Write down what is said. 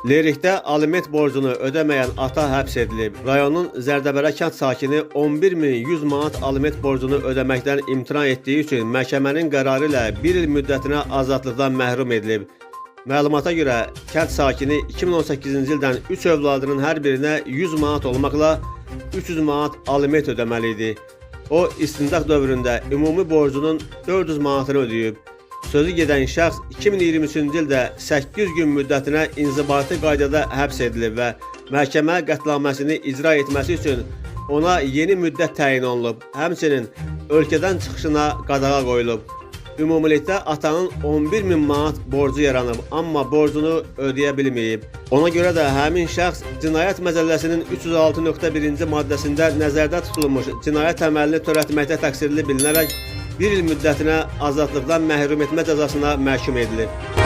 Lerikdə aliment borcunu ödəməyən ata həbs edilib. Rayonun Zərdəbərə kənd sakini 11.100 manat aliment borcunu ödəməkdən imtina etdiyi üçün məhkəmənin qərarı ilə 1 il müddətinə azadlıqdan məhrum edilib. Məlumata görə kənd sakini 2018-ci ildən 3 övladının hər birinə 100 manat olmaqla 300 manat aliment ödəməli idi. O, istintaq dövründə ümumi borcunun 400 manatını ödəyib. Sözü gedən şəxs 2023-cü ildə 8 gün müddətinə inzibati qaydada həbs edilib və məhkəmə qətnaməsini icra etməsi üçün ona yeni müddət təyin olunub. Həmçinin ölkədən çıxışına qadağa qoyulub. Ümumilikdə atanın 11.000 manat borcu yaranıb, amma borcunu ödəyə bilməyib. Ona görə də həmin şəxs Cinayət Məcəlləsinin 306.1-ci maddəsində nəzərdə tutulmuş cinayət əməlini törətməkdə təqsirli bilinərək 1 il müddətinə azadlıqdan məhrum etmə cəzasına məhkum edilib.